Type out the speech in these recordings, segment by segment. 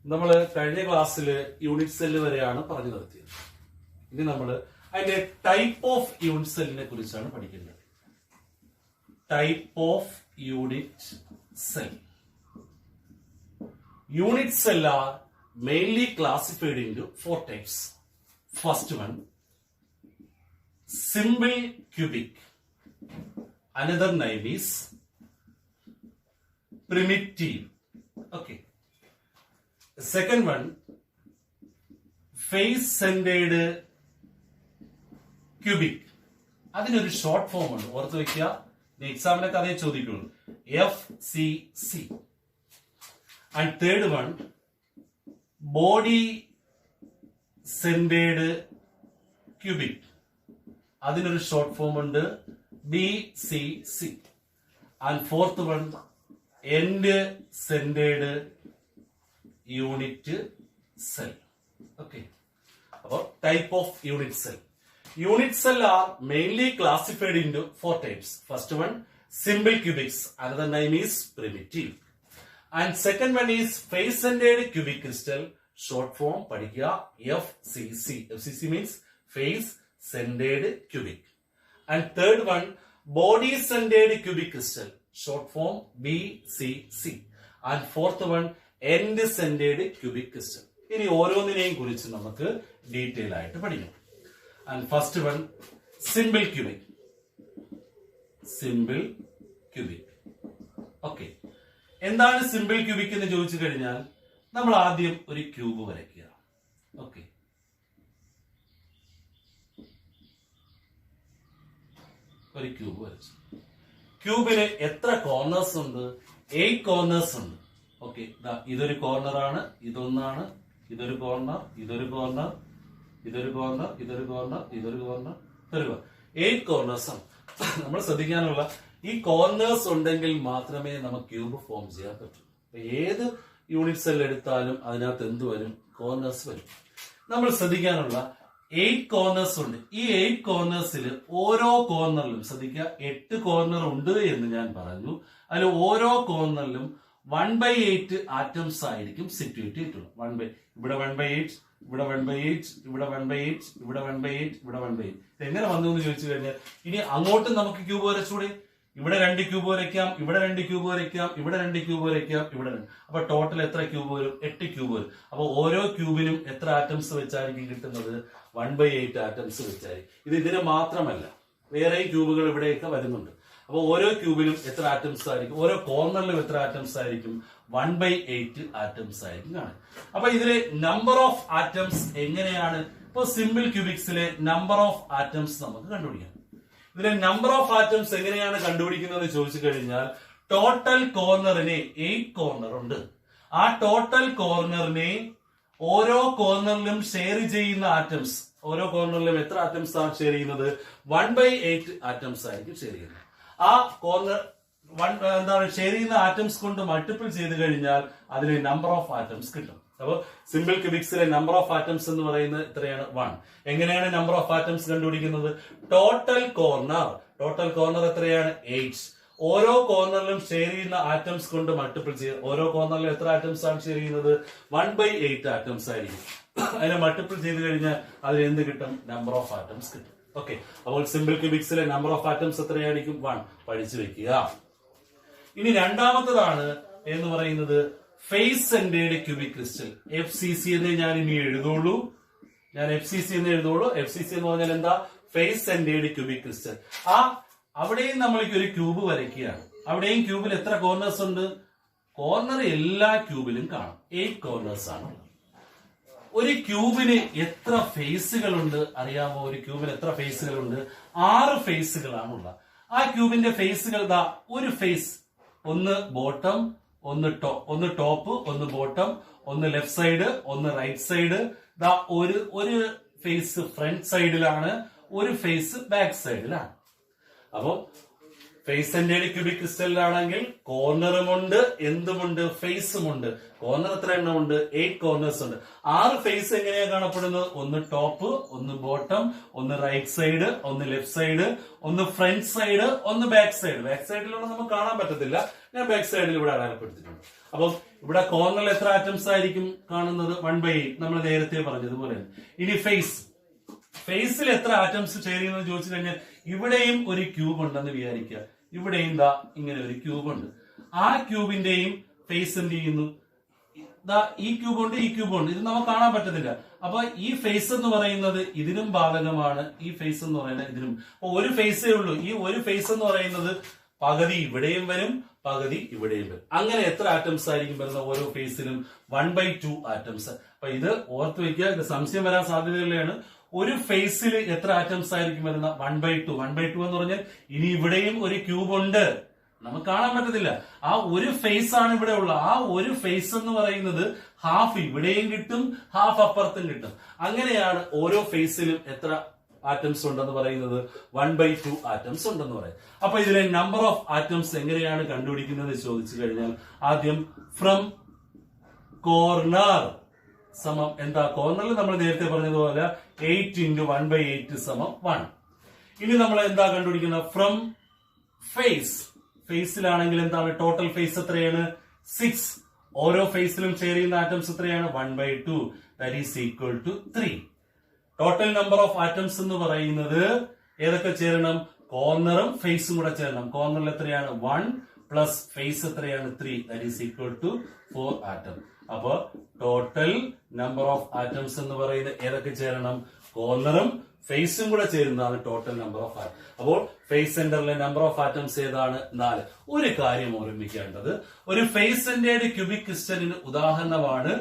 നമ്മൾ കഴിഞ്ഞ ക്ലാസ്സിൽ യൂണിറ്റ് സെല്ല് വരെയാണ് പറഞ്ഞു നിർത്തിയത്. ഇനി നമ്മൾ അതിന്റെ ടൈപ്പ് ഓഫ് യൂണിറ്റ് സെല്ലിനെ കുറിച്ചാണ് പഠിക്കുന്നത്. Type of unit cell. Unit cell are mainly classified into 4 types. First one, simple cubic. Another name is primitive. Okay. The second one, face-centered cubic. അതിനൊരു ഷോർട്ട് ഫോം ഉണ്ട്, ഓർത്ത് വെക്കുക. എക്സാമിനൊക്കെ അതേ ചോദിക്കുള്ളൂ. FCC. And third one, body centered cubic. അതിനൊരു short form ഉണ്ട്, BCC. And fourth one, end centered unit cell. Okay. About type of unit cell. Unit cell are mainly classified into 4 types. First one, simple cubics. Another name is primitive. And second one is face-centered cubic crystal, short form padikya FCC. FCC means face-centered cubic. And third one, body-centered cubic crystal, short form BCC. And fourth one, end-centered cubic crystal. ഇനി ഓരോന്നിനെയും കുറിച്ച് നമുക്ക് detail ആയിട്ട് പഠിക്കണം. And first one, simple cubic. Simple cubic. Okay. എന്താണ് simple cubic എന്ന് ചോദിച്ചു കഴിഞ്ഞാൽ നമ്മൾ ആദ്യം ഒരു ക്യൂബ് വരയ്ക്കുക. ഓക്കെ, ഒരു ക്യൂബ് വരച്ചു. ക്യൂബിന് എത്ര കോർണേഴ്സ് ഉണ്ട്? 8 കോർണേഴ്സ് ഉണ്ട്. ഓക്കെ, ഇതൊരു കോർണർ ആണ്, ഇതൊന്നാണ്, ഇതൊരു കോർണർ, ഇതൊരു കോർണർ, ഇതൊരു കോർണർ, ഇതൊരു കോർണർ, ഇതൊരു കോർണർ, ഇതൊരു കോർണർ. 8 കോർണേഴ്സ് ആണ്. നമ്മൾ ശ്രദ്ധിക്കാനുള്ള ഈ കോർണേഴ്സ് ഉണ്ടെങ്കിൽ മാത്രമേ നമുക്ക് ക്യൂബ് ഫോം ചെയ്യാൻ പറ്റൂ. ഏത് യൂണിറ്റ് സെൽ എടുത്താലും അതിനകത്ത് എന്ത് വരും? കോർണേഴ്സ് വരും. നമ്മൾ ശ്രദ്ധിക്കാനുള്ള 8 കോർണേഴ്സ് ഉണ്ട്. ഈ 8 കോർണേഴ്സിൽ ഓരോ കോർണറിലും ശ്രദ്ധിക്കുക, 8 കോർണർ ഉണ്ട് എന്ന് ഞാൻ പറഞ്ഞു. അതിൽ ഓരോ കോർണറിലും 1/8 ആറ്റംസ് ആയിരിക്കും സിറ്റുവേറ്റ് ചെയ്തിട്ടുള്ളത്. ഇവിടെ 1/8, ഇവിടെ 1/8, ഇവിടെ 1/8, ഇവിടെ 1/8, ഇവിടെ 1/8. എങ്ങനെ വന്നു എന്ന് ചോദിച്ചു കഴിഞ്ഞാൽ ഇനി അങ്ങോട്ടും നമുക്ക് ക്യൂബ് വരച്ചൂടെ? ഇവിടെ 2 ക്യൂബ് വരയ്ക്കാം, ഇവിടെ 2 ക്യൂബ് വരയ്ക്കാം, ഇവിടെ 2 ക്യൂബ് വരയ്ക്കാം, ഇവിടെ 2. അപ്പൊ ടോട്ടൽ എത്ര ക്യൂബ് വരും? 8 ക്യൂബ് വരും. അപ്പൊ ഓരോ ക്യൂബിനും എത്ര ആറ്റംസ് വെച്ചായിരിക്കും കിട്ടുന്നത്? 1/8 ആറ്റംസ് വെച്ചായിരിക്കും. ഇത് ഇതിന് മാത്രമല്ല, വേറെയും ക്യൂബുകൾ ഇവിടെയൊക്കെ വരുന്നുണ്ട്. അപ്പൊ ഓരോ ക്യൂബിലും എത്ര ആറ്റംസ് ആയിരിക്കും? ഓരോ കോർണറിലും എത്ര ആറ്റംസ് ആയിരിക്കും? 1/8 ആറ്റംസ് ആയിരിക്കും കാണാൻ. അപ്പൊ ഇതിലെ നമ്പർ ഓഫ് ആറ്റംസ് എങ്ങനെയാണ്? ഇപ്പൊ സിമ്പിൾ ക്യൂബിക്സിലെ നമ്പർ ഓഫ് ആറ്റംസ് നമുക്ക് കണ്ടുപിടിക്കാം. ഇതിലെ നമ്പർ ഓഫ് ആറ്റംസ് എങ്ങനെയാണ് കണ്ടുപിടിക്കുന്നത് ചോദിച്ചു കഴിഞ്ഞാൽ, ടോട്ടൽ കോർണറിന് 8 കോർണർ ഉണ്ട്. ആ ടോട്ടൽ കോർണറിനെ ഓരോ കോർണറിലും ഷെയർ ചെയ്യുന്ന ആറ്റംസ്, ഓരോ കോർണറിലും എത്ര ആറ്റംസ് ആണ് ഷെയർ ചെയ്യുന്നത്? 1/8 ആറ്റംസ് ആയിരിക്കും ഷെയർ ചെയ്യുന്നത്. ആ കോർണർ എന്താണ് ഷെയർ ചെയ്യുന്ന ആറ്റംസ് കൊണ്ട് മൾട്ടിപ്പിൾ ചെയ്ത് കഴിഞ്ഞാൽ അതിന് നമ്പർ ഓഫ് ആറ്റംസ് കിട്ടും. അപ്പൊ സിമ്പിൾ ക്യൂബിക്സിലെ നമ്പർ ഓഫ് ആറ്റംസ് എന്ന് പറയുന്നത് എത്രയാണ്? 1. എങ്ങനെയാണ് നമ്പർ ഓഫ് ആറ്റംസ് കണ്ടുപിടിക്കുന്നത്? ടോട്ടൽ കോർണർ എത്രയാണ്? 8. ഓരോ കോർണറിലും ഷെയർ ചെയ്യുന്ന ആറ്റംസ് കൊണ്ട് മൾട്ടിപ്പിൾ ചെയ്ത് ഓരോ കോർണറിലും എത്ര ആറ്റംസ് ആണ് ഷെയർ ചെയ്യുന്നത്? 1/8 ആറ്റംസ് ആയിരിക്കും. അതിനെ മൾട്ടിപ്പിൾ ചെയ്ത് കഴിഞ്ഞാൽ അതിന് എന്ത് കിട്ടും? നമ്പർ ഓഫ് ആറ്റംസ് കിട്ടും. ഓക്കെ, അപ്പോൾ സിമ്പിൾ ക്യൂബിക്സിലെ നമ്പർ ഓഫ് ആറ്റംസ് എത്രയായിരിക്കും? 1. പഠിച്ചു വെക്കുക. ഇനി രണ്ടാമത്തതാണ് എന്ന് പറയുന്നത് face centred cubic crystal, FCC എന്ന് ഞാൻ ഇനി എഴുതുള്ളൂ. FCC എന്ന് പറഞ്ഞാൽ എന്താ? Face centred cubic crystal. അവിടെയും നമ്മൾക്ക് ഒരു ക്യൂബ് വരയ്ക്കുകയാണ്. അവിടെയും ക്യൂബിൽ എത്ര കോർണേഴ്സ് ഉണ്ട്? കോർണർ എല്ലാ ക്യൂബിലും കാണും. 8 കോർണേഴ്സ് ആണ്. ഒരു ക്യൂബിന് എത്ര ഫേസുകളുണ്ട് അറിയാമോ? ഒരു ക്യൂബിന് എത്ര ഫേസുകളുണ്ട്? 6 ഫേസുകളാണുള്ളത്. ആ ക്യൂബിന്റെ ഫേസുകൾ ഒരു ഫേസ്, ഒന്ന് ബോട്ടം, ഒന്ന് ടോപ്പ്, ഒന്ന് ബോട്ടം, ഒന്ന് ലെഫ്റ്റ് സൈഡ്, ഒന്ന് റൈറ്റ് സൈഡ്. ഒരു ഫേസ് ഫ്രണ്ട് സൈഡിലാണ്, ഒരു ഫേസ് ബാക്ക് സൈഡിലാണ്. അപ്പൊ ഫേസ് സെന്റേഡ് ക്യൂബിക് ക്രിസ്റ്റലിലാണെങ്കിൽ കോർണറുമുണ്ട്, എന്തുമുണ്ട്? ഫേസുമുണ്ട്. കോർണർ എത്ര എണ്ണം ഉണ്ട്? 8 കോർണേഴ്സ് ഉണ്ട്. 6 ഫേസ് എങ്ങനെയാ കാണപ്പെടുന്നത്? ഒന്ന് ടോപ്പ്, ഒന്ന് ബോട്ടം, ഒന്ന് റൈറ്റ് സൈഡ്, ഒന്ന് ലെഫ്റ്റ് സൈഡ്, ഒന്ന് ഫ്രണ്ട് സൈഡ്, ഒന്ന് ബാക്ക് സൈഡ്. ബാക്ക് സൈഡിലൊന്നും നമുക്ക് കാണാൻ പറ്റത്തില്ല. ഞാൻ ബാക്ക് സൈഡിൽ ഇവിടെ അടയാളപ്പെടുത്തിയിട്ടുണ്ട്. അപ്പം ഇവിടെ കോർണറിൽ എത്ര ആറ്റംസ് ആയിരിക്കും കാണുന്നത്? 1/8 നമ്മൾ നേരത്തെ പറഞ്ഞതുപോലെ. ഇനി ഫേസിൽ എത്ര ആറ്റംസ് ചേരുന്നത് ചോദിച്ചു കഴിഞ്ഞാൽ ഇവിടെയും ഒരു ക്യൂബ് ഉണ്ടെന്ന് വിചാരിക്കുക. ഇവിടെയും ദാ ഇങ്ങനെ ഒരു ക്യൂബ് ഉണ്ട്. ആ ക്യൂബിന്റെയും ഫേസ് എന്ത് ചെയ്യുന്നു? ഈ ക്യൂബ് ഉണ്ട്, ഈ ക്യൂബ് ഉണ്ട്. ഇത് നമുക്ക് കാണാൻ പറ്റത്തില്ല. അപ്പൊ ഈ ഫേസ് എന്ന് പറയുന്നത് ഇതിനും ബാധകമാണ്, ഈ ഫേസ് എന്ന് പറയുന്നത് ഇതിനും. അപ്പൊ ഒരു ഫേസേ ഉള്ളൂ. ഈ ഒരു ഫേസ് എന്ന് പറയുന്നത് പകുതി ഇവിടെയും വരും, പകുതി ഇവിടെയും വരും. അങ്ങനെ എത്ര ആറ്റംസ് ആയിരിക്കും വരുന്ന ഓരോ ഫേസിലും? 1/2 ആറ്റംസ്. അപ്പൊ ഇത് ഓർത്ത് വെക്കുക, ഇത് സംശയം വരാൻ സാധ്യതയുള്ളതാണ്. ഒരു ഫേസിൽ എത്ര ആറ്റംസ് ആയിരിക്കും വരുന്ന? 1/2. 1/2 എന്ന് പറഞ്ഞാൽ ഇനി ഇവിടെയും ഒരു ക്യൂബ് ഉണ്ട്, നമുക്ക് കാണാൻ പറ്റത്തില്ല. ആ ഒരു ഫേസ് ആണ് ഇവിടെ ഉള്ള. ആ ഒരു ഫേസ് എന്ന് പറയുന്നത് ഹാഫ് ഇവിടെയും കിട്ടും, ഹാഫ് അപ്പുറത്തും കിട്ടും. അങ്ങനെയാണ് ഓരോ ഫേസിലും എത്ര ആറ്റംസ് ഉണ്ടെന്ന് പറയുന്നത്? 1/2 ആറ്റംസ് ഉണ്ടെന്ന് പറയും. അപ്പൊ ഇതിലെ നമ്പർ ഓഫ് ആറ്റംസ് എങ്ങനെയാണ് കണ്ടുപിടിക്കുന്നത് ചോദിച്ചു കഴിഞ്ഞാൽ ആദ്യം ഫ്രം കോർണർ സമം എന്താ? കോർണറിൽ നമ്മൾ നേരത്തെ പറഞ്ഞതുപോലെ 8 × 1/8 സമം 1. ഇനി നമ്മൾ എന്താ കണ്ടുപിടിക്കുന്നത്? ഫ്രം ഫേസിലാണെങ്കിൽ എന്താണ്? ടോട്ടൽ ഫേസ് എത്രയാണ്? 6. ഓരോ ഫേസിലും ചേരുന്ന ആറ്റംസ് എത്രയാണ്? 1/2. That is equal to 3. Total number of atoms എന്ന് പറയുന്നത് ഏതൊക്കെ ചേരണം? കോർണറും ഫേസും കൂടെ ചേരണം. കോർണറിൽ എത്രയാണ്? 1 പ്ലസ് ഫേസ് എത്രയാണ്? 3. That is equal to 4 atom. അപ്പൊ ടോട്ടൽ നമ്പർ ഓഫ് ആറ്റംസ് എന്ന് പറയുന്നത് ഏതൊക്കെ ചേരണം? കോർണറും ഫേസും കൂടെ ചേരുന്നതാണ് ടോട്ടൽ നമ്പർ ഓഫ് ആറ്റം. അപ്പോൾ ഫേസ് സെന്ററിലെ നമ്പർ ഓഫ് ആറ്റംസ് ഏതാണ്? 4. ഒരു കാര്യം ഓർമ്മിക്കേണ്ടത്, ഒരു ഫേസ് സെന്റേർഡ് ക്യൂബിക് ക്രിസ്റ്റലിന് ഉദാഹരണമാണ്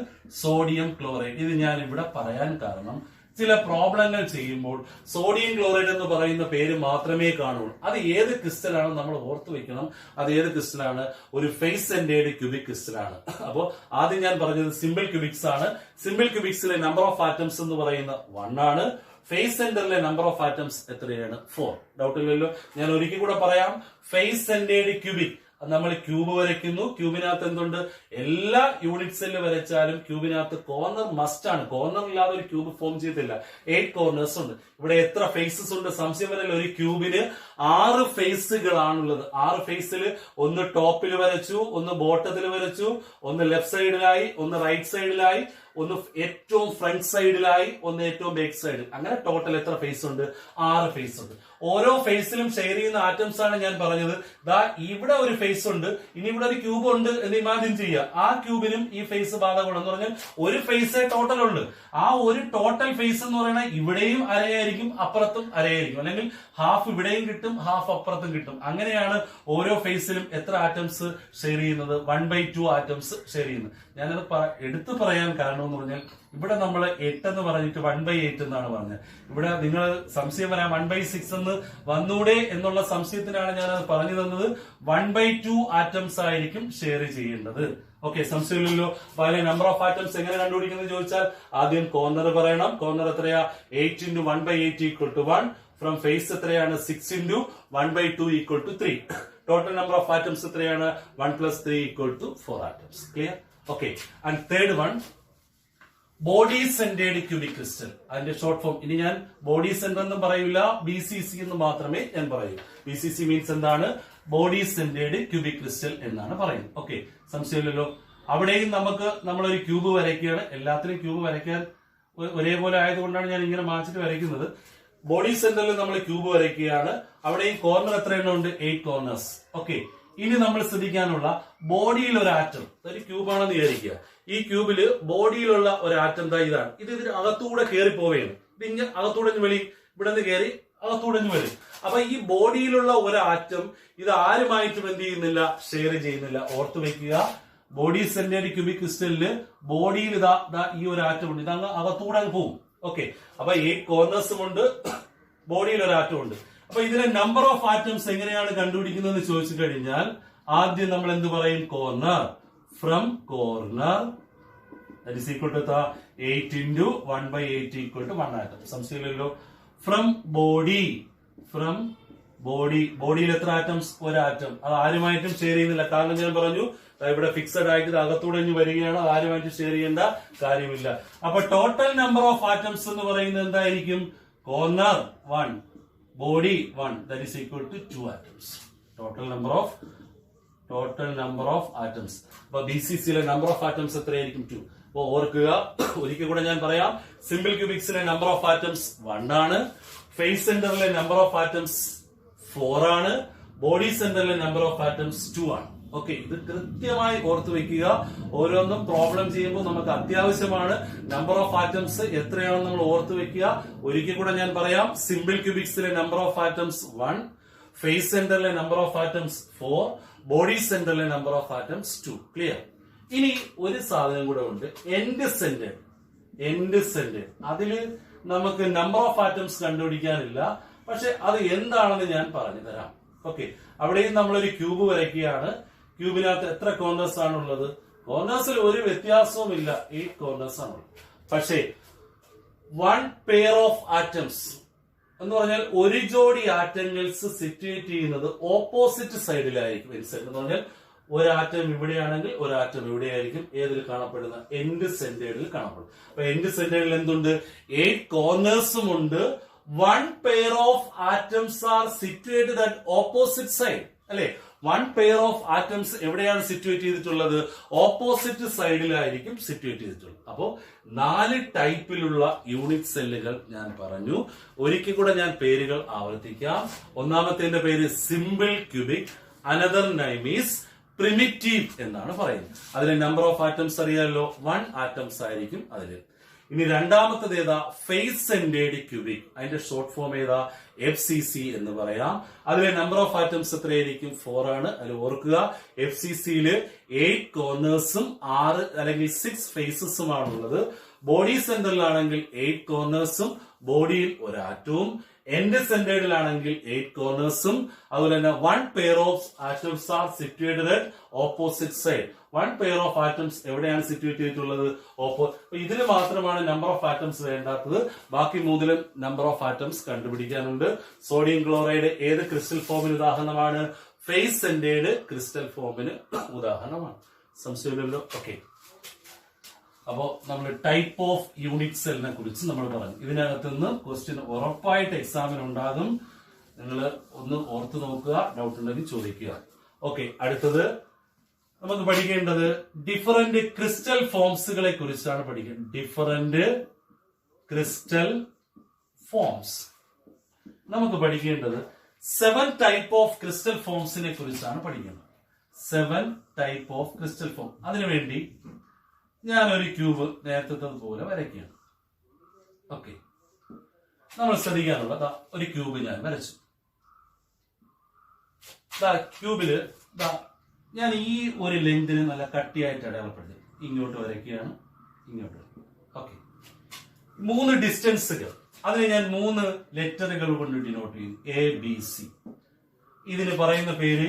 സോഡിയം ക്ലോറൈഡ്. ഇത് ഞാൻ ഇവിടെ പറയാൻ കാരണം ചില പ്രോബ്ലങ്ങൾ ചെയ്യുമ്പോൾ സോഡിയം ക്ലോറൈഡ് എന്ന് പറയുന്ന പേര് മാത്രമേ കാണുള്ളൂ. അത് ഏത് ക്രിസ്റ്റലാണ് നമ്മൾ ഓർത്തു വെക്കണം. അത് ഏത് ക്രിസ്റ്റലാണ്? ഒരു ഫേസ് സെന്റേർഡ് ക്യൂബിക് ക്രിസ്റ്റലാണ്. അപ്പോൾ ആദ്യം ഞാൻ പറഞ്ഞത് സിമ്പിൾ ക്യൂബിക്സ് ആണ്. സിമ്പിൾ ക്യൂബിക്സിലെ നമ്പർ ഓഫ് ആറ്റംസ് എന്ന് പറയുന്ന 1 ആണ്. ഫേസ് സെന്ററിലെ നമ്പർ ഓഫ് ആറ്റംസ് എത്രയാണ്? 4. ഡൗട്ട് ഇല്ലല്ലോ. ഞാൻ ഒരിക്കൽ കൂടെ പറയാം. ഫേസ് സെന്റേർഡ് ക്യൂബിക്, നമ്മൾ ക്യൂബ് വരയ്ക്കുന്നു. ക്യൂബിനകത്ത് എന്തുണ്ട്? എല്ലാ യൂണിറ്റ് സെല്ല് വരച്ചാലും ക്യൂബിനകത്ത് കോർണർ മസ്റ്റ് ആണ്. കോർണർ ഇല്ലാതെ ഒരു ക്യൂബ് ഫോം ചെയ്തില്ല. 8 കോർണേഴ്സ് ഉണ്ട്. ഇവിടെ എത്ര ഫേസസ് ഉണ്ട്? സംശയം വരല്ല. ഒരു ക്യൂബിന് 6 ഫേസുകളാണുള്ളത്. 6 ഫേസിൽ ഒന്ന് ടോപ്പിൽ വരച്ചു, ഒന്ന് ബോട്ടത്തിൽ വരച്ചു, ഒന്ന് ലെഫ്റ്റ് സൈഡിലായി, ഒന്ന് റൈറ്റ് സൈഡിലായി, ഒന്ന് ഏറ്റവും ഫ്രണ്ട് സൈഡിലായി, ഒന്ന് ഏറ്റവും ബാക്ക് സൈഡിൽ. അങ്ങനെ ടോട്ടൽ എത്ര ഫേസ് ഉണ്ട്? 6 ഫേസ് ഉണ്ട്. ഓരോ ഫേസിലും ഷെയർ ചെയ്യുന്ന ആറ്റംസ് ആണ് ഞാൻ പറഞ്ഞത്. ദാ ഇവിടെ ഒരു ഫേസ് ഉണ്ട്, ഇനി ഇവിടെ ഒരു ക്യൂബ് ഉണ്ട് എന്ന് ഇമാജിൻ ചെയ്യുക. ആ ക്യൂബിനും ഈ ഫേസ് ബാധകമാണെന്ന് പറഞ്ഞാൽ ഒരു ഫേസേ ടോട്ടൽ ഉണ്ട്. ആ ഒരു ടോട്ടൽ ഫേസ് എന്ന് പറയുന്നത് ഇവിടെയും അരയായിരിക്കും, അപ്പുറത്തും അരയായിരിക്കും. അല്ലെങ്കിൽ ഹാഫ് ഇവിടെയും കിട്ടും, ഹാഫ് അപ്പുറത്തും കിട്ടും. അങ്ങനെയാണ് ഓരോ ഫേസിലും എത്ര ആറ്റംസ് ഷെയർ ചെയ്യുന്നത്? 1/2 ആറ്റംസ് ഷെയർ ചെയ്യുന്നത്. ഞാനത് എടുത്തു പറയാൻ കാരണം എന്ന് പറഞ്ഞാൽ ഇവിടെ നമ്മൾ 8 എന്ന് പറഞ്ഞിട്ട് 1/8 എന്നാണ് പറഞ്ഞത്. ഇവിടെ നിങ്ങൾ സംശയം വരാം 1/6 എന്ന് വന്നൂടെ എന്നുള്ള സംശയത്തിനാണ് ഞാൻ അത് പറഞ്ഞു തന്നത്. 1/2 ആറ്റംസ് ആയിരിക്കും ഷെയർ ചെയ്യേണ്ടത്. ഓക്കെ, സംശയമില്ലല്ലോ. അപ്പൊ അതിലെ നമ്പർ ഓഫ് ആറ്റംസ് എങ്ങനെ കണ്ടുപിടിക്കുന്നത് ചോദിച്ചാൽ ആദ്യം കോർണർ പറയണം. കോർണർ എത്രയാ? 8 × 1/8 = 1. ഫ്രം ഫേസ് എത്രയാണ്? 6 × 1/2 = 3. ടോട്ടൽ നമ്പർ ഓഫ് ആറ്റംസ് എത്രയാണ്? 1 + 3 = 4 atoms. Clear? Okay. And third one, body centred cubic crystal. അതിന്റെ ഷോർട്ട് ഫോം ഇനി ഞാൻ ബോഡി സെന്റർ എന്നും പറയില്ല, BCC എന്ന് മാത്രമേ ഞാൻ പറയൂ. BCC മീൻസ് എന്താണ്? ബോഡി സെന്റേർഡ് ക്യൂബിക് ക്രിസ്റ്റൽ എന്നാണ് പറയുന്നത്. ഓക്കെ, സംശയമില്ലല്ലോ. അവിടെയും നമ്മളൊരു ക്യൂബ് വരയ്ക്കുകയാണ്. എല്ലാത്തിനും ക്യൂബ് വരയ്ക്കാൻ ഒരേപോലെ ആയതുകൊണ്ടാണ് ഞാൻ ഇങ്ങനെ മാച്ചിട്ട് വരയ്ക്കുന്നത്. ബോഡി സെന്ററിൽ നമ്മൾ ക്യൂബ് വരയ്ക്കുകയാണ്. അവിടെയും കോർണർ എത്ര എണ്ണം ഉണ്ട്? 8 കോർണേഴ്സ്. ഓക്കെ, ഇനി നമ്മൾ ശ്രദ്ധിക്കാനുള്ള ബോഡിയിൽ ഒരു ആറ്റം, ഒരു ക്യൂബാണെന്ന് വിചാരിക്കുക. ഈ ക്യൂബില് ബോഡിയിലുള്ള ഒരു ആറ്റം ഇതാണ്. ഇതിന് അകത്തൂടെ കയറി പോവുകയാണ്. ഇതിങ്ങനെ അകത്തൂടെ വെളി, ഇവിടെ നിന്ന് കയറി അകത്തൂടെ വരും. അപ്പൊ ഈ ബോഡിയിലുള്ള ഒരു ആറ്റം ഇത് ആരുമായിട്ടും എന്ത് ചെയ്യുന്നില്ല? ഷെയർ ചെയ്യുന്നില്ല. ഓർത്തു വെക്കുക, ബോഡി സെന്റേർഡ് ക്യൂബിക് ക്രിസ്റ്റലില് ബോഡിയിൽ ഈ ഒരു ആറ്റം ഉണ്ട്. ഇതങ്ങ് അകത്തൂടെ പോകും. ഓക്കെ, അപ്പൊ 8 കോർണേഴ്സും ഉണ്ട്, ബോഡിയിൽ ഒരു ആറ്റം ഉണ്ട്. അപ്പൊ ഇതിലെ നമ്പർ ഓഫ് ആറ്റംസ് എങ്ങനെയാണ് കണ്ടുപിടിക്കുന്നത് ചോദിച്ചു കഴിഞ്ഞാൽ ആദ്യം നമ്മൾ എന്ത് പറയും? Corner. From corner that is equal to 8 × 1/8 = 1 atom. സംശയമില്ലല്ലോ. ഫ്രം ബോഡി, ബോഡിയിൽ എത്ര ആറ്റംസ്? ഒരു ആറ്റം. അത് ആരുമായിട്ടും ഷെയർ ചെയ്യുന്നില്ല. കാരണം ഞാൻ പറഞ്ഞു ഇവിടെ ഫിക്സഡ് ആയിട്ട് ഇത് അകത്തൂടെ വരികയാണ്. അത് ആരുമായിട്ട് ഷെയർ ചെയ്യേണ്ട കാര്യമില്ല. അപ്പൊ ടോട്ടൽ നമ്പർ ഓഫ് ആറ്റംസ് എന്ന് പറയുന്നത് എന്തായിരിക്കും? Corner 1, body 1, that is equal to 2 atoms. Total number of total number of atoms. അപ്പൊ BCCയിലെ നമ്പർ ഓഫ് ആറ്റംസ് എത്രയായിരിക്കും? 2. അപ്പൊ ഓർക്കുക, ഒരിക്കൽ കൂടെ ഞാൻ പറയാം. സിമ്പിൾ ക്യൂബിക്സിലെ നമ്പർ ഓഫ് ആറ്റംസ് 1 ആണ്. ഫേസ് സെന്ററിലെ നമ്പർ ഓഫ് ആറ്റംസ് 4 ആണ്. ബോഡി സെന്ററിലെ നമ്പർ ഓഫ് ആറ്റംസ് 2 ആണ്. ഓക്കെ, ഇത് കൃത്യമായി ഓർത്തു വെക്കുക. ഓരോന്നും പ്രോബ്ലം ചെയ്യുമ്പോൾ നമുക്ക് അത്യാവശ്യമാണ് നമ്പർ ഓഫ് ആറ്റംസ് എത്രയാണെന്ന് നമ്മൾ ഓർത്തു വെക്കുക. ഒരിക്കൽ കൂടെ ഞാൻ പറയാം. സിമ്പിൾ ക്യൂബിക്സിലെ നമ്പർ ഓഫ് ആറ്റംസ് 1, ഫേസ് സെന്ററിലെ നമ്പർ ഓഫ് ആറ്റംസ് 4, ബോഡി സെന്ററിലെ നമ്പർ ഓഫ് ആറ്റംസ് 2. ക്ലിയർ? ഇനി ഒരു സാധനം കൂടെ ഉണ്ട്, എൻഡ് സെന്റർ. എൻഡ് സെന്റർ അതില് നമുക്ക് നമ്പർ ഓഫ് ആറ്റംസ് കണ്ടുപിടിക്കാനില്ല, പക്ഷെ അത് എന്താണെന്ന് ഞാൻ പറഞ്ഞു തരാം. ഓക്കെ, അവിടെയും നമ്മളൊരു ക്യൂബ് വരയ്ക്കുകയാണ്. ക്യൂബിനകത്ത് എത്ര കോർണേഴ്സ് ആണുള്ളത്? കോർണേഴ്സിൽ ഒരു വ്യത്യാസവും ഇല്ല, 8 കോർണേഴ്സ് ആണുള്ളത്. പക്ഷേ 1 പെയർ ഓഫ് ആറ്റംസ് എന്ന് പറഞ്ഞാൽ ഒരു ജോഡി ആറ്റംസ് സിറ്റുവേറ്റ് ചെയ്യുന്നത് ഓപ്പോസിറ്റ് സൈഡിലായിരിക്കും. എന്ന് പറഞ്ഞാൽ ഒരാറ്റം ഇവിടെയാണെങ്കിൽ ഒരാറ്റം ഇവിടെയായിരിക്കും. ഏതിൽ കാണപ്പെടുന്ന? എൻഡ് സെന്റേഡിൽ കാണപ്പെടും. അപ്പൊ എൻഡ് സെന്റേഡിൽ എന്തുണ്ട്? 8 കോർണേഴ്സും ഉണ്ട്. 1 pair of atoms are situated at opposite side. അല്ലെ, 1 പെയർ ഓഫ് ആറ്റംസ് എവിടെയാണ് സിറ്റുവേറ്റ് ചെയ്തിട്ടുള്ളത്? ഓപ്പോസിറ്റ് സൈഡിലായിരിക്കും സിറ്റുവേറ്റ് ചെയ്തിട്ടുള്ളത്. അപ്പോ 4 ടൈപ്പിലുള്ള യൂണിറ്റ് സെല്ലുകൾ ഞാൻ പറഞ്ഞു. ഒരിക്കൽ കൂടെ ഞാൻ പേരുകൾ ആവർത്തിക്കാം. ഒന്നാമത്തെ പേര് simple cubic, another name is primitive എന്നാണ് പറയുന്നത്. അതിലെ നമ്പർ ഓഫ് ആറ്റംസ് അറിയാമല്ലോ, 1 ആറ്റംസ് ആയിരിക്കും അതില്. ഇനി രണ്ടാമത്തത് ഏതാ? Face centred cubic. അതിന്റെ ഷോർട്ട് ഫോം ഏതാ? FCC എന്ന് പറയാം. അതിലെ നമ്പർ ഓഫ് ആറ്റംസ് എത്രയായിരിക്കും? 4 ആണ്. അതിൽ ഓർക്കുക, FCCയില് 8 കോർണേഴ്സും 6 അല്ലെങ്കിൽ 6 ഫേസസുമാണുള്ളത്. ബോഡി സെന്ററിലാണെങ്കിൽ 8 കോർണേഴ്സും ബോഡിയിൽ ഒരാറ്റവും, എൻഡ് സെന്റേഡിലാണെങ്കിൽ 8 കോർണേഴ്സും, അതുപോലെ തന്നെ 1 pair of atoms are situated at opposite side. 1 pair of atoms എവിടെയാണ് സിറ്റുവേറ്റ് ചെയ്തിട്ടുള്ളത്? ഇതിൽ മാത്രമാണ് നമ്പർ ഓഫ് ആറ്റംസ് വേണ്ടാത്തത്. ബാക്കി 3ലും നമ്പർ ഓഫ് ആറ്റംസ് കണ്ടുപിടിക്കാനുണ്ട്. സോഡിയം ക്ലോറൈഡ് ഏത് ക്രിസ്റ്റൽ ഫോമിന് ഉദാഹരണമാണ്? ഫേസ് സെന്റേഡ് ക്രിസ്റ്റൽ ഫോമിന് ഉദാഹരണമാണ്. സംശയമില്ലല്ലോ? ഓക്കെ, അപ്പോ നമ്മൾ ടൈപ്പ് ഓഫ് യൂണിറ്റ് സെല്ലിനെ കുറിച്ച് നമ്മൾ പറഞ്ഞു. ഇതിനകത്ത് നിന്ന് ക്വസ്റ്റ്യൻ ഉറപ്പായിട്ട് എക്സാമിന് ഉണ്ടാകും. നിങ്ങൾ ഒന്ന് ഓർത്ത് നോക്കുക, ഡൗട്ട് ഉണ്ടെങ്കിൽ ചോദിക്കുക. ഓക്കെ, അടുത്തത് നമുക്ക് പഠിക്കേണ്ടത് ഡിഫറന്റ് ക്രിസ്റ്റൽ ഫോംസുകളെ കുറിച്ചാണ് പഠിക്കുന്നത്. ഡിഫറന്റ് ക്രിസ്റ്റൽ ഫോംസ് നമുക്ക് പഠിക്കേണ്ടത് 7 ടൈപ്പ് ഓഫ് ക്രിസ്റ്റൽ ഫോംസിനെ കുറിച്ചാണ് പഠിക്കുന്നത്. 7 ടൈപ്പ് ഓഫ് ക്രിസ്റ്റൽ ഫോം. അതിനുവേണ്ടി ഞാനൊരു ക്യൂബ് നേരത്തെ പോലെ വരയ്ക്കുകയാണ്. ഓക്കെ, നമ്മൾ ശ്രദ്ധിക്കാനുള്ള ഒരു ക്യൂബ് ഞാൻ വരച്ചു. ക്യൂബില് ഞാൻ ഈ ഒരു ലെങ്തിന് നല്ല കട്ടിയായിട്ട് അടയാളപ്പെടുത്തി ഇങ്ങോട്ട് വരയ്ക്കുകയാണ്, ഇങ്ങോട്ട്. ഓക്കെ, 3 ഡിസ്റ്റൻസുകൾ, അതിനെ ഞാൻ 3 ലെറ്ററുകൾ കൊണ്ട് ഡിനോട്ട് ചെയ്യും. ABC. ഇതിന് പറയുന്ന പേര്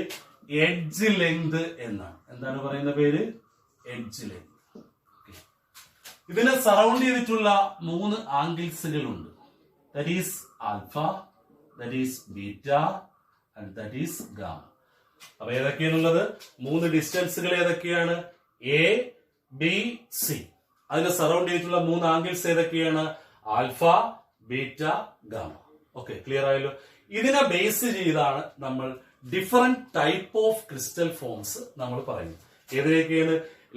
എഡ്ജ് ലെങ്ത് എന്നാണ്. എന്താണ് പറയുന്ന പേര്? Edge length. ഇതിനെ സറൗണ്ട് ചെയ്തിട്ടുള്ള 3 ആംഗിൾസുകളുണ്ട്. That is alpha, that is beta and that is gamma. അപ്പൊ ഏതൊക്കെയാണുള്ളത്? 3 ഡിസ്റ്റൻസുകൾ ഏതൊക്കെയാണ്? ABC. അതിനെ സറൗണ്ട് ചെയ്തിട്ടുള്ള 3 ആംഗിൾസ് ഏതൊക്കെയാണ്? Alpha, beta, gamma. Okay, clear ആയല്ലോ? ഇതിനെ ബേസ് ചെയ്താണ് നമ്മൾ different type of crystal forms നമ്മൾ പറയുന്നത്. ഏതിനൊക്കെയാണ്?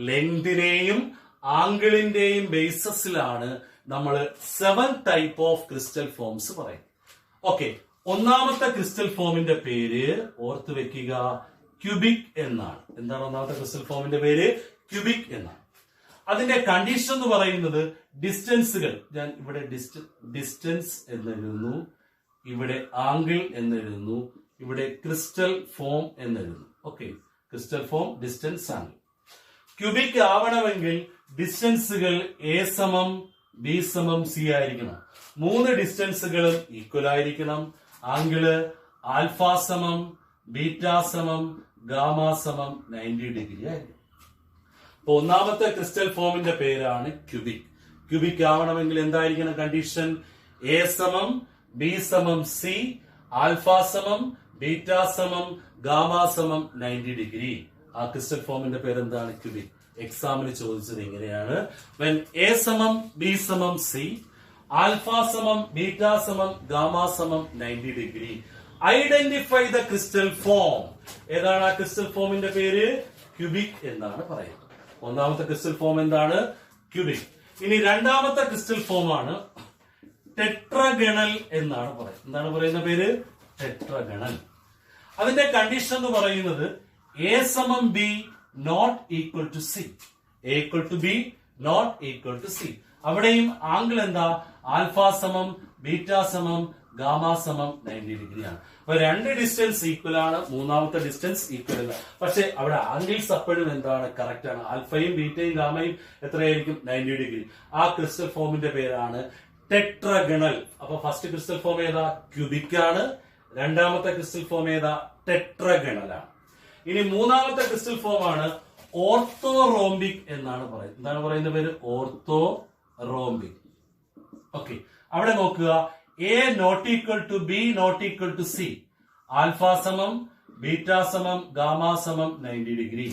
ലെങ്തിനെയും ആംഗിളിന്റെയും ബേസിസിലാണ് നമ്മൾ 7 ടൈപ്പ് ഓഫ് ക്രിസ്റ്റൽ ഫോംസ് പറയുന്നത്. ഓക്കെ, ഒന്നാമത്തെ ക്രിസ്റ്റൽ ഫോമിന്റെ പേര് ഓർത്തു വെക്കുക, ക്യൂബിക് എന്നാണ്. എന്താണ് ഒന്നാമത്തെ ക്രിസ്റ്റൽ ഫോമിന്റെ പേര്? ക്യൂബിക് എന്നാണ്. അതിന്റെ കണ്ടീഷൻ എന്ന് പറയുന്നത് ഡിസ്റ്റൻസുകൾ. ഞാൻ ഇവിടെ ഡിസ്റ്റൻസ് എന്നെഴുതുന്നു, ഇവിടെ ആംഗിൾ എന്നെഴുതുന്നു, ഇവിടെ ക്രിസ്റ്റൽ ഫോം എന്നെഴുതുന്നു. Okay, crystal form, distance, angle. Cubic ആവണമെങ്കിൽ ഡിസ്റ്റൻസുകൾ A സമം B സമം C ആയിരിക്കണം. 3 ഡിസ്റ്റൻസുകളും ഈക്വൽ ആയിരിക്കണം. ആംഗിള് ആൽഫ സമം ബീറ്റ സമം ഗാമ സമം 90 ഡിഗ്രി ആയിരിക്കും. അപ്പൊ ഒന്നാമത്തെ ക്രിസ്റ്റൽ ഫോമിന്റെ പേരാണ് ക്യൂബിക്. ക്യൂബിക് ആവണമെങ്കിൽ എന്തായിരിക്കണം കണ്ടീഷൻ? A സമം B സമം C, ആൽഫ സമം ബീറ്റ സമം ഗാമ സമം 90 ഡിഗ്രി. ആ ക്രിസ്റ്റൽ ഫോമിന്റെ പേര് എന്താണ്? ക്യൂബിക്. എക്സാമിന് ചോദിച്ചത് എങ്ങനെയാണ്? when A സമം B സമം C, ആൽഫ സമം ബീറ്റ സമം ഗാമ സമം 90 degree. Identify the crystal form. ഏതാണ് ആ ക്രിസ്റ്റൽ ഫോമിന്റെ പേര്? ക്യൂബിക് എന്നാണ് പറയുന്നത്. ഒന്നാമത്തെ ക്രിസ്റ്റൽ ഫോം എന്താണ്? ക്യൂബിക്. ഇനി രണ്ടാമത്തെ ക്രിസ്റ്റൽ ഫോം ആണ് ടെട്രഗണൽ എന്നാണ് പറയുന്നത്. എന്താണ് പറയുന്ന പേര്? ടെട്രഗണൽ. അതിന്റെ കണ്ടീഷൻ എന്ന് പറയുന്നത് എ സമം B not equal to C. A equal to B not equal to C. അവിടെയും ആംഗിൾ എന്താ? ആൽഫ സമം ബീറ്റ സമം ഗാമ സമം 90 ഡിഗ്രിയാണ്. അപ്പൊ രണ്ട് ഡിസ്റ്റൻസ് ഈക്വൽ ആണ്, മൂന്നാമത്തെ ഡിസ്റ്റൻസ് ഈക്വൽ അല്ല. പക്ഷെ അവിടെ ആംഗിൾസ് അപ്പോഴും എന്താണ്? കറക്റ്റ് ആണ്. ആൽഫയും ബീറ്റയും ഗാമയും എത്രയായിരിക്കും? 90 ഡിഗ്രി. ആ ക്രിസ്റ്റൽ ഫോമിന്റെ പേരാണ് ടെട്രഗണൽ. അപ്പൊ ഫസ്റ്റ് ക്രിസ്റ്റൽ ഫോം ഏതാ? ക്യൂബിക് ആണ്. രണ്ടാമത്തെ ക്രിസ്റ്റൽ ഫോം ഏതാ? ടെട്രഗണൽ ആണ്. ഇനി മൂന്നാമത്തെ ക്രിസ്റ്റൽ ഫോം ആണ് ഓർത്തോറോംബിക് എന്നാണ് പറയുന്നത്. എന്താണ് പറയുന്ന പേര്? ഓർത്തോറോംബിക്. ഓക്കെ, അവിടെ നോക്കുക. A not equal to B not equal to C. Alpha സമം ബീറ്റ സമം ഗാമ സമം 90 ഡിഗ്രി.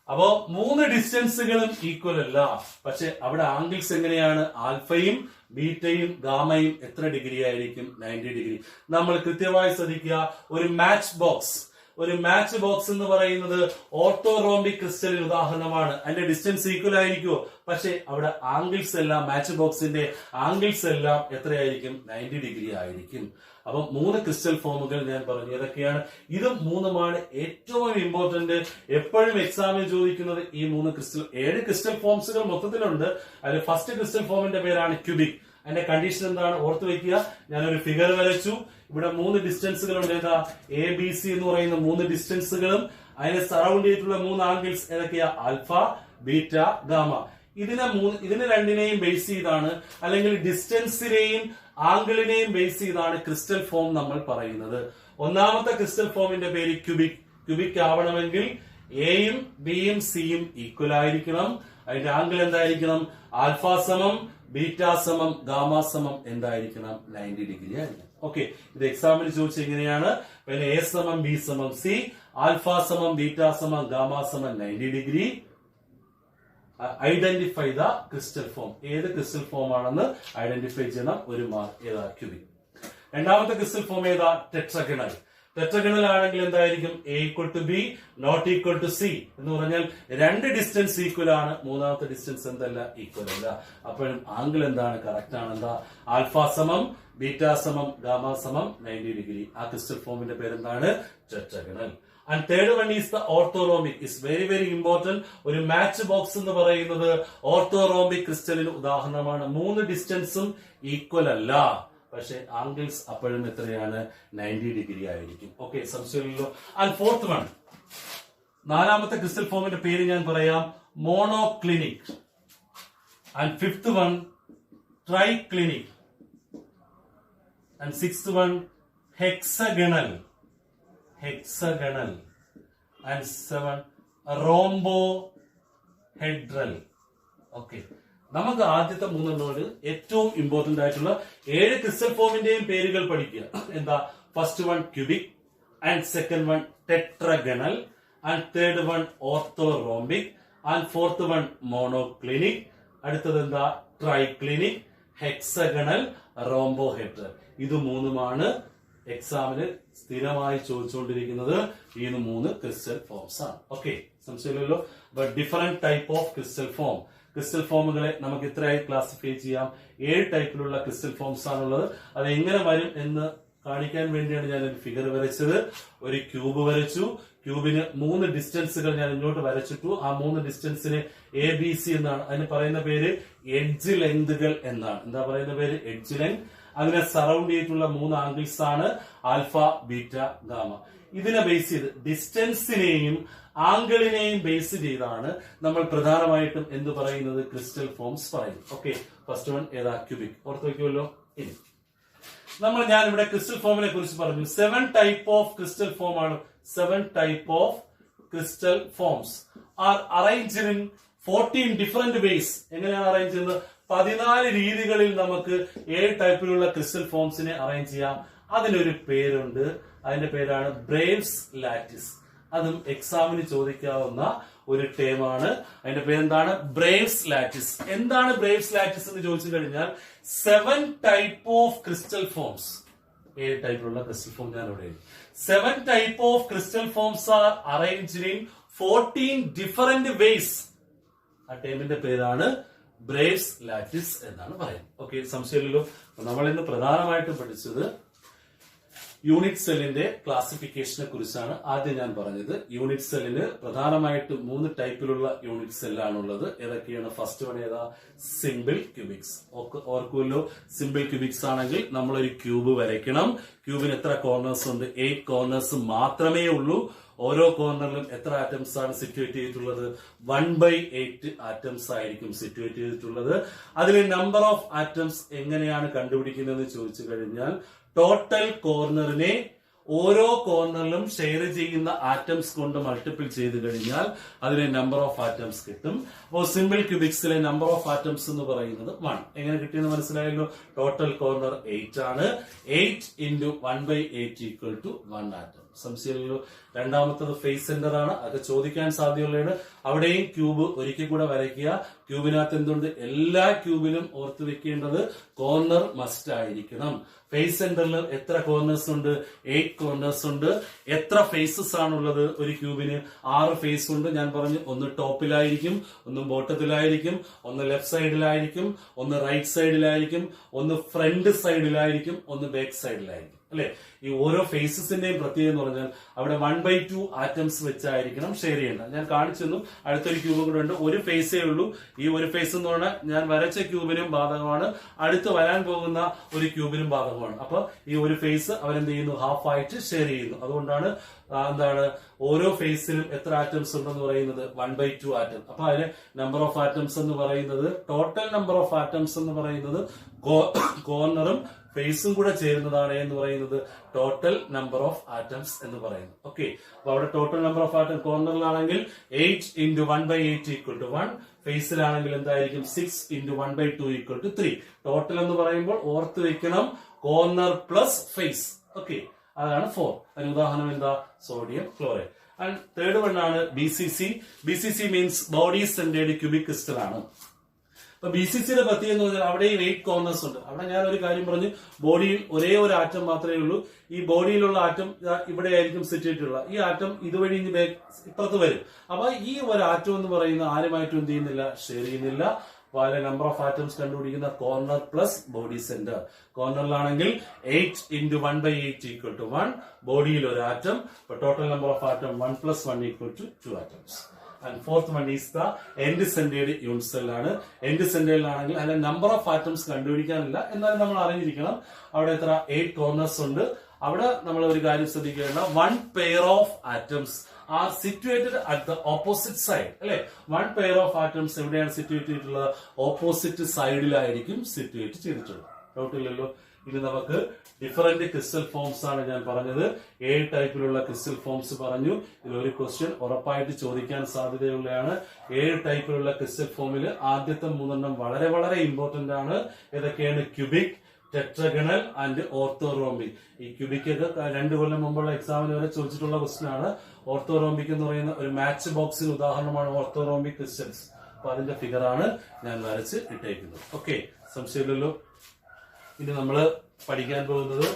അപ്പോ മൂന്ന് ഡിസ്റ്റൻസുകളും ഈക്വൽ അല്ല. പക്ഷെ അവിടെ ആംഗിൾസ് എങ്ങനെയാണ്? ആൽഫയും ബീറ്റയും ഗാമയും എത്ര ഡിഗ്രി ആയിരിക്കും? 90 ഡിഗ്രി. നമ്മൾ കൃത്യമായി ശ്രദ്ധിക്കുക. ഒരു മാച്ച് ബോക്സ് എന്ന് പറയുന്നത് ഓർത്തോറോംബിക് ക്രിസ്റ്റലിന് ഉദാഹരണമാണ്. അതിന്റെ ഡിസ്റ്റൻസ് ഈക്വൽ ആയിരിക്കുമോ? പക്ഷെ അവിടെ ആംഗിൾസ് എല്ലാം, മാച്ച് ബോക്സിന്റെ ആംഗിൾസ് എല്ലാം എത്രയായിരിക്കും? 90 ഡിഗ്രി ആയിരിക്കും. അപ്പൊ മൂന്ന് ക്രിസ്റ്റൽ ഫോമുകൾ ഞാൻ പറഞ്ഞു. ഏതൊക്കെയാണ്? ഇത് മൂന്നുമാണ് ഏറ്റവും ഇമ്പോർട്ടന്റ്. എപ്പോഴും എക്സാമിൽ ചോദിക്കുന്നത് ഈ മൂന്ന് ക്രിസ്റ്റൽ. 7 ക്രിസ്റ്റൽ ഫോംസുകൾ മൊത്തത്തിലുണ്ട്. അതിൽ ഫസ്റ്റ് ക്രിസ്റ്റൽ ഫോമിന്റെ പേരാണ് ക്യൂബിക്. അതിന്റെ കണ്ടീഷൻ എന്താണ്? ഓർത്ത് വെക്കുക. ഞാനൊരു ഫിഗർ വരച്ചു. ഇവിടെ മൂന്ന് ഡിസ്റ്റൻസുകൾ ഉണ്ട്. ഏതാ? എ ബി സി എന്ന് പറയുന്ന മൂന്ന് ഡിസ്റ്റൻസുകളും അതിനെ സറൗണ്ട് ചെയ്തിട്ടുള്ള മൂന്ന് ആംഗിൾസ് ഏതൊക്കെയാ? Alpha beta gamma. ഇതിനെ രണ്ടിനെയും ബേസ് ചെയ്താണ്, അല്ലെങ്കിൽ ഡിസ്റ്റൻസിനെയും ആംഗിളിനെയും ബേസ് ചെയ്താണ് ക്രിസ്റ്റൽ ഫോം നമ്മൾ പറയുന്നത്. ഒന്നാമത്തെ ക്രിസ്റ്റൽ ഫോമിന്റെ പേര് ക്യൂബിക്. ക്യൂബിക് ആവണമെങ്കിൽ എയും ബിയും സിയും ഈക്വൽ ആയിരിക്കണം. അതിന്റെ ആംഗിൾ എന്തായിരിക്കണം? ആൽഫ സമം ബീറ്റ സമം ഗാമ സമം എന്തായിരിക്കണം? 90 ഡിഗ്രി ആയിരിക്കണം. ഓക്കെ, ഇത് എക്സാമിന് ചോദിച്ച എങ്ങനെയാണ്? പിന്നെ എ സമം ബി സമം സി, ആൽഫ സമം ബീറ്റ സമം ഗാമ സമം 90 degree. Identify the crystal form. ഏത് ക്രിസ്റ്റൽ ഫോം ആണെന്ന് ഐഡന്റിഫൈ ചെയ്യണം. ഒരു മാർക്ക്. ഏതാ? ക്യൂബിക്. രണ്ടാമത്തെ ക്രിസ്റ്റൽ ഫോം ഏതാ? ടെട്രഗണൽ. ടെട്രഗണൽ ആണെങ്കിൽ എന്തായിരിക്കും? A equal to B not equal to C എന്ന് പറഞ്ഞാൽ രണ്ട് ഡിസ്റ്റൻസ് ഈക്വൽ ആണ്, മൂന്നാമത്തെ ഡിസ്റ്റൻസ് എന്തല്ല? ഈക്വൽ അല്ല. അപ്പോഴും ആംഗിൾ എന്താണ്? കറക്റ്റ് ആണ്. എന്താ? ആൽഫ സമം ബീറ്റ സമം ഗാമ സമം 90 ഡിഗ്രി. ആ ക്രിസ്റ്റൽ ഫോമിന്റെ പേരെന്താണ്? Tetragonal. And third one is the orthorhombic. Is very very important. ഒരു മാച്ച് ബോക്സ് എന്ന് പറയുന്നത് ഓർത്തോറോംബിക് ക്രിസ്റ്റലിന് ഉദാഹരണമാണ്. മൂന്ന് ഡിസ്റ്റൻസും ഈക്വൽ അല്ല, പക്ഷെ ആംഗിൾസ് അപ്പോഴും എത്രയാണ്? 90 ഡിഗ്രി ആയിരിക്കും. ഓക്കെ, സംശയമില്ലല്ലോ. ആൻഡ് ഫോർത്ത് വൺ, നാലാമത്തെ ക്രിസ്റ്റൽ ഫോമിന്റെ പേര് ഞാൻ പറയാം. Monoclinic. And fifth one triclinic. And sixth one hexagonal. And 7 rhombohedral. Okay, നമുക്ക് ആദ്യത്തെ മൂന്നെണ്ണോട് ഏറ്റവും ഇമ്പോർട്ടന്റ് ആയിട്ടുള്ള 7 ക്രിസ്റ്റൽ ഫോമിന്റെയും പേരുകൾ പഠിക്കുക. എന്താ? First one cubic, and second one tetragonal, and third one orthorhombic, and fourth one monoclinic. അടുത്തത് എന്താ? Triclinic, hexagonal, rhombohedral. ഇത് മൂന്നുമാണ് എക്സാമിന് സ്ഥിരമായി ചോദിച്ചുകൊണ്ടിരിക്കുന്നത്. ഈ മൂന്ന് ക്രിസ്റ്റൽ ഫോംസ് ആണ്. ഓക്കെ, സംശയമില്ലല്ലോ. But different type of crystal form. Crystal ഫോമുകളെ നമുക്ക് ഇത്രയായി ക്ലാസിഫൈ ചെയ്യാം. 7 ടൈപ്പിലുള്ള ക്രിസ്റ്റൽ ഫോംസ് ആണുള്ളത്. അത് എങ്ങനെ വരും എന്ന് കാണിക്കാൻ വേണ്ടിയാണ് ഞാൻ ഒരു ഫിഗർ വരച്ചത്. ഒരു ക്യൂബ് വരച്ചു. ക്യൂബിന് 3 ഡിസ്റ്റൻസുകൾ ഞാൻ ഇങ്ങോട്ട് വരച്ചിട്ടു. ആ 3 ഡിസ്റ്റൻസിന് എ ബി സി എന്നാണ്. അതിന് പറയുന്ന പേര് എഡ്ജ് ലെങ്തുകൾ എന്നാണ്. എന്താ പറയുന്ന പേര്? Edge length. അതിനെ സറൗണ്ട് ചെയ്തിട്ടുള്ള 3 ആംഗിൾസ് ആണ് ആൽഫ ബീറ്റ ഗാമ. ഇതിനെ ബേസ് ചെയ്ത് ഡിസ്റ്റൻസിനെയും ആംഗിളിനെയും ബേസ് ചെയ്താണ് നമ്മൾ പ്രധാനമായിട്ടും എന്ത് പറയുന്നത്? ക്രിസ്റ്റൽ ഫോംസ് പറയുന്നത്. ഓക്കെ, ഫസ്റ്റ് വൺ ഏതാ? ക്യൂബിക്. ഓർത്ത് വയ്ക്കുമല്ലോ. ഇനി ഞാൻ ഇവിടെ ക്രിസ്റ്റൽ ഫോമിനെ കുറിച്ച് പറഞ്ഞു. 7 ടൈപ്പ് ഓഫ് ക്രിസ്റ്റൽ ഫോം ആണ്. 7 type of crystal forms R arranged in 14 different vase. എങ്ങനെയാണ് അറേഞ്ച് ചെയ്യുന്നത്? 14 രീതികളിൽ നമുക്ക് 7 ടൈപ്പിലുള്ള ക്രിസ്റ്റൽ ഫോംസിനെ അറേഞ്ച് ചെയ്യാം. അതിനൊരു പേരുണ്ട്. അതിന്റെ പേരാണ് ബ്രേവ്സ് ലാറ്റിസ്. അതും എക്സാമിന് ചോദിക്കാവുന്ന ഒരു ടേമാണ്. അതിന്റെ പേരെന്താണ്? ബ്രേവ്സ് ലാറ്റിസ്. എന്താണ് ബ്രേവ്സ് ലാറ്റിസ് എന്ന് ചോദിച്ചു കഴിഞ്ഞാൽ 7 ടൈപ്പ് ഓഫ് ക്രിസ്റ്റൽ ഫോംസ്. 7 ടൈപ്പിലുള്ള ക്രിസ്റ്റൽ ഫോം ഞാൻ ഇവിടെ 7 type of crystal forms are arranged in 14 different ways. ആ ടൈമിന്റെ പേരാണ് ബ്രേവ്സ് ലാറ്റിസ് എന്നാണ് പറയുന്നത്. ഓക്കെ, സംശയമില്ലല്ലോ. നമ്മൾ ഇന്ന് പ്രധാനമായിട്ടും പഠിച്ചത് യൂണിറ്റ് സെല്ലിന്റെ ക്ലാസിഫിക്കേഷനെ കുറിച്ചാണ് ആദ്യം ഞാൻ പറഞ്ഞത്. യൂണിറ്റ് സെല്ലിന് പ്രധാനമായിട്ടും 3 ടൈപ്പിലുള്ള യൂണിറ്റ് സെല്ലാണുള്ളത്. ഏതൊക്കെയാണ്? ഫസ്റ്റ് വൺ ഏതാ? Simple cubics. ഓർക്കുമല്ലോ, സിമ്പിൾ ക്യൂബിക്സ് ആണെങ്കിൽ നമ്മളൊരു ക്യൂബ് വരയ്ക്കണം. ക്യൂബിന് എത്ര കോർണേഴ്സ് ഉണ്ട്? 8 കോർണേഴ്സ് മാത്രമേ ഉള്ളൂ. ഓരോ കോർണറിലും എത്ര ആറ്റംസ് ആണ് സിറ്റുവേറ്റ് ചെയ്തിട്ടുള്ളത്? 1/8 ആറ്റംസ് ആയിരിക്കും സിറ്റുവേറ്റ് ചെയ്തിട്ടുള്ളത്. അതിലെ നമ്പർ ഓഫ് ആറ്റംസ് എങ്ങനെയാണ് കണ്ടുപിടിക്കുന്നതെന്ന് ചോദിച്ചു കഴിഞ്ഞാൽ, ടോട്ടൽ കോർണറിനെ ഓരോ കോർണറിലും ഷെയർ ചെയ്യുന്ന ആറ്റംസ് കൊണ്ട് മൾട്ടിപ്പിൾ ചെയ്ത് കഴിഞ്ഞാൽ അതിന് നമ്പർ ഓഫ് ആറ്റംസ് കിട്ടും. അപ്പോൾ സിമ്പിൾ ക്യൂബിക്സിലെ നമ്പർ ഓഫ് ആറ്റംസ് എന്ന് പറയുന്നത് 1. എങ്ങനെ കിട്ടിയെന്ന് മനസ്സിലായല്ലോ. ടോട്ടൽ കോർണർ 8 ആണ്. 8 × 1/8 = 1 ആറ്റം. സംശയമില്ലല്ലോ. രണ്ടാമത്തത് ഫേസ് സെന്റർ ആണ്. അത് ചോദിക്കാൻ സാധ്യതയുള്ളതാണ്. അവിടെയും ക്യൂബ് ഒരിക്കൽ കൂടെ വരയ്ക്കുക. ക്യൂബിനകത്ത് എന്തുണ്ട്? എല്ലാ ക്യൂബിലും ഓർത്ത് വെക്കേണ്ടത് കോർണർ മസ്റ്റ് ആയിരിക്കണം. ഫേസ് സെന്ററിൽ എത്ര കോർണേഴ്സ് ഉണ്ട്? 8 കോർണേഴ്സ് ഉണ്ട്. എത്ര ഫേസസ് ആണുള്ളത്? ഒരു ക്യൂബിന് 6 ഫേസ് ഉണ്ട്. ഞാൻ പറഞ്ഞു, ഒന്ന് ടോപ്പിലായിരിക്കും, ഒന്ന് ബോട്ടത്തിലായിരിക്കും, ഒന്ന് ലെഫ്റ്റ് സൈഡിലായിരിക്കും, ഒന്ന് റൈറ്റ് സൈഡിലായിരിക്കും, ഒന്ന് ഫ്രണ്ട് സൈഡിലായിരിക്കും, ഒന്ന് ബാക്ക് സൈഡിലായിരിക്കും. അല്ലെ? ഈ ഓരോ ഫേസസിന്റെയും പ്രത്യേകത എന്ന് പറഞ്ഞാൽ അവിടെ 1/2 ആറ്റംസ് വെച്ചായിരിക്കണം ഷെയർ ചെയ്യേണ്ടത്. ഞാൻ കാണിച്ചെന്നും അടുത്തൊരു ക്യൂബ് കൂടെ ഉണ്ട്. ഒരു ഫേസേ ഉള്ളൂ. ഈ ഒരു ഫേസ് എന്ന് പറഞ്ഞാൽ ഞാൻ വരച്ച ക്യൂബിനും ബാധകമാണ്, അടുത്ത് വരാൻ പോകുന്ന ഒരു ക്യൂബിനും ബാധകമാണ്. അപ്പൊ ഈ ഒരു ഫേസ് അവരെന്ത് ചെയ്യുന്നു? ഹാഫ് ആയിട്ട് ഷെയർ ചെയ്യുന്നു. അതുകൊണ്ടാണ് എന്താണ് ഓരോ ഫേസിലും എത്ര ആറ്റംസ് ഉണ്ടെന്ന് പറയുന്നത്? 1/2 ആറ്റം. അപ്പൊ അതിന് നമ്പർ ഓഫ് ആറ്റംസ് എന്ന് പറയുന്നത്, ടോട്ടൽ നമ്പർ ഓഫ് ആറ്റംസ് എന്ന് പറയുന്നത് കോർണറും ഫേസും കൂടെ ചേരുന്നതാണ് എന്ന് പറയുന്നത് ടോട്ടൽ നമ്പർ ഓഫ് ആറ്റംസ് എന്ന് പറയുന്നത്. ഓക്കെ, അപ്പൊ അവിടെ ടോട്ടൽ നമ്പർ ഓഫ് ആറ്റം കോർണറിലാണെങ്കിൽ 8 × 1/8 = 1. ഫേസിലാണെങ്കിൽ എന്തായിരിക്കും? 6 × 1/2 = 3. ടോട്ടൽ എന്ന് പറയുമ്പോൾ ഓർത്ത് വെക്കണം കോർണർ പ്ലസ് ഫേസ്. ഓക്കെ, അതാണ് 4. അതിന് ഉദാഹരണം എന്താ? Sodium chloride. And third one ആണ് BCC. BCC means body centred cubic crystal ആണ്. അപ്പൊ BCCയുടെ പ്രത്യേകത എന്ന് പറഞ്ഞാൽ അവിടെയും 8 കോർണേഴ്സ് ഉണ്ട്. അവിടെ ഞാൻ ഒരു കാര്യം പറഞ്ഞു, ബോഡിയിൽ ഒരേ ഒരു ആറ്റം മാത്രമേ ഉള്ളൂ. ഈ ബോഡിയിലുള്ള ആറ്റം ഇവിടെ ആയിരിക്കും സിറ്റുവേറ്റ് ഉള്ള. ഈ ആറ്റം ഇതുവഴി ഇപ്പുറത്ത് വരും. അപ്പൊ ഈ ഒരു ആറ്റം എന്ന് പറയുന്ന ആരുമായിട്ടും എന്ത് ചെയ്യുന്നില്ല? ഷെയർ ചെയ്യുന്നില്ല. അതിലെ നമ്പർ ഓഫ് ആറ്റംസ് കണ്ടുപിടിക്കുന്ന കോർണർ പ്ലസ് ബോഡി സെന്റർ. കോർണറിലാണെങ്കിൽ 8 × 1/8 = 1. ബോഡിയിൽ ഒരു atom. Total number of atom 1 + 1 = 2 atoms. And fourth one is the end-centered unit cell ആണ്. end-centered ആണെങ്കിൽ അതിന്റെ നമ്പർ ഓഫ് ആറ്റംസ് കണ്ടുപിടിക്കാനില്ല, എന്നാലും നമ്മൾ അറിഞ്ഞിരിക്കണം അവിടെ എത്ര 8 കോർണേഴ്സ് ഉണ്ട്. അവിടെ നമ്മൾ ഒരു കാര്യം ശ്രദ്ധിക്കേണ്ട, 1 pair of atoms are situated at the opposite side. അല്ലെ? 1 pair of atoms എവിടെയാണ് സിറ്റുവേറ്റ് ചെയ്തിട്ടുള്ളത്? ഓപ്പോസിറ്റ് സൈഡിലായിരിക്കും സിറ്റുവേറ്റ് ചെയ്തിട്ടുള്ളത്. ഡൗട്ട് ഇല്ലല്ലോ. ഇനി നമുക്ക് ഡിഫറെന്റ് ക്രിസ്റ്റൽ ഫോംസ് ആണ് ഞാൻ പറഞ്ഞത്. 7 ടൈപ്പിലുള്ള ക്രിസ്റ്റൽ ഫോംസ് പറഞ്ഞു. ഇതിലൊരു ക്വസ്റ്റ്യൻ ഉറപ്പായിട്ട് ചോദിക്കാൻ സാധ്യതയുള്ളതാണ്. 7 ടൈപ്പിലുള്ള ക്രിസ്റ്റൽ ഫോമിൽ ആദ്യത്തെ 3 വളരെ വളരെ ഇമ്പോർട്ടന്റ് ആണ്. ഏതൊക്കെയാണ്? Cubic, tetragonal and orthorhombic. ഈ ക്യൂബിക് ഒക്കെ 2 കൊല്ലം മുമ്പുള്ള എക്സാമിന് വരെ ചോദിച്ചിട്ടുള്ള ക്വസ്റ്റ്യൻ ആണ്. ഓർത്തോറോംബിക് എന്ന് പറയുന്ന ഒരു മാച്ച് ബോക്സിന് ഉദാഹരണമാണ് ഓർത്തോറോംബിക് ക്രിസ്റ്റൽസ്. അപ്പൊ അതിന്റെ ഫിഗർ ആണ് ഞാൻ വരച്ച് ഇട്ടേക്കുന്നത്. ഓക്കെ, സംശയമില്ലല്ലോ. ഇനി നമ്മൾ പഠിക്കാൻ പോകുന്നത്